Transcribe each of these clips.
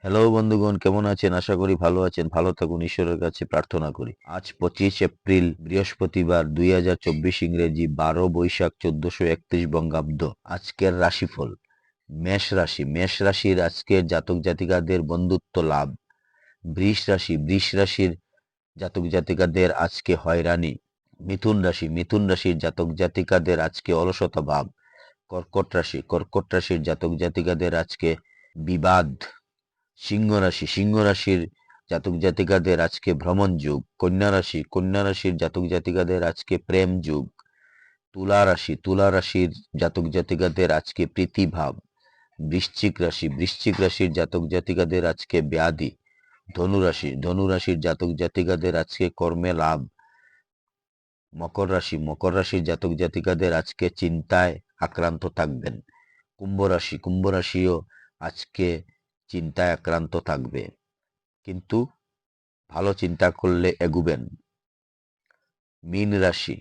Hello বন্ধুগণ, কেমন আছেন? আশা করি ভালো আছেন। ভালো থাকুন, ঈশ্বরের কাছে প্রার্থনা করি। আজ 25 এপ্রিল বৃহস্পতিবার, 2024 ইংরেজি, 12 বৈশাখ, 1431 বঙ্গাব্দ। আজকের রাশিফল: মেষ রাশি। মেষ রাশির আজকের জাতক জাতিকাদের বন্ধুত্ব লাভ। বৃষ রাশির জাতক জাতিকাদের আজকে হয়রানি। মিথুন রাশি। মিথুন রাশির জাতক জাতিকাদের আজকে অলসতা ভাব। কর্কট রাশি। কর্কট রাশির জাতক জাতিকাদের আজকে বিবাদ। সিংহ রাশি। সিংহ রাশির জাতক জাতিকাদের আজকে ভ্রমণ যুগ। কন্যা রাশি। কন্যা রাশির জাতক জাতিকাদের আজকে প্রেম যুগ। তুলা রাশি। তুলা রাশির জাতক জাতিকাদের আজকে প্রীতিভাব। বৃশ্চিক রাশি। বৃশ্চিক রাশির জাতক জাতিকাদের আজকে ব্যাধি। ধনু রাশি। ধনু রাশির জাতক জাতিকাদের আজকে কর্মে লাভ। মকর রাশি। মকর রাশির জাতক জাতিকাদের আজকে চিন্তায় আক্রান্ত থাকবেন। কুম্ভ রাশি। কুম্ভ রাশিও আজকে চিন্তায় আক্রান্ত থাকবে, কিন্তু ভালো চিন্তা করলে এগুবেন। মীন রাশি।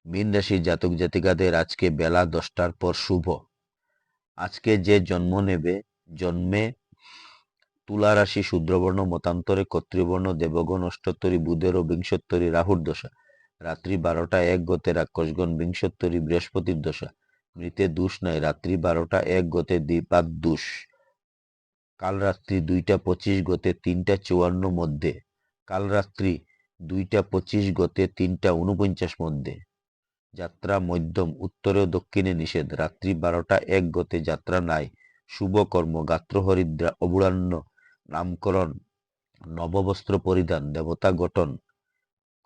মীন রাশির জাতক জাতিকাদের আজকে বেলা 10টার পর শুভ। আজকে যে জন্ম নেবে, জন্মে তুলা রাশি শূদ্রবর্ণ, মতান্তরে ক্ষত্রিয়বর্ণ, দেবগণ অষ্টোত্তরী, বুধের ও বিংশোত্তরী রাহুর দশা। রাত্রি 12টা 1 গতে রাক্ষসগণ, বিংশোত্তরী বৃহস্পতির দশা। মৃতে দোষ নাই, রাত্রি 12টা 1 গতে দ্বিপাদ দোষ। কাল রাত্রি 2টা 25 গতে 3টা 54 মধ্যে। কাল রাত্রি 2টা 25 গতে 3টা 49 মধ্যে। যাত্রা মধ্যম, উত্তরে ও দক্ষিণে নিষেধ। রাত্রি 12টা 1 গতে যাত্রা নাই। শুভ কর্ম গাত্রহরিদ্রা, অবুড়ান্ন, নামকরণ, নববস্ত্র পরিধান, দেবতা গঠন,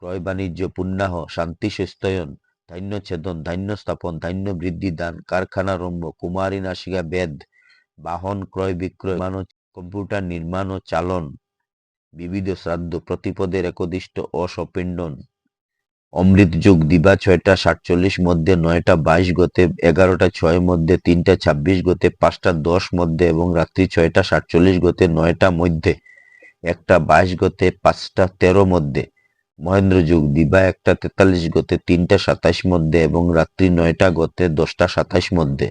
ক্রয় বাণিজ্য, পুণ্যাহ, শান্তি স্বস্তায়ন, ধান্য ছেদন, ধান্য স্থাপন, ধান্য বৃদ্ধি, দান, কারখানারম্ভ, কুমারী নাসিকা বেদ, বাহন ক্রয় বিক্রয়, নির্মাণ ও কম্পিউটার নির্মাণ ও চালন, বিবিধ শ্রাদ্ধ, প্রতিপদের একদিষ্ট অসপিণ্ডন। অমৃত যুগ দিবা 6টা 47 মধ্যে, 9টা 22 গতে, 11টা 6 মধ্যে, 3টা 26 গতে, 5টা 10 মধ্যে এবং রাত্রি 6টা 47 গতে, 9টা মধ্যে, 1টা 22 গতে, 5টা 13 মধ্যে। মহেন্দ্র যুগ দিবা 1টা 43 গতে, 3টা 27 মধ্যে এবং রাত্রি 9টা গতে, 10টা 27 মধ্যে।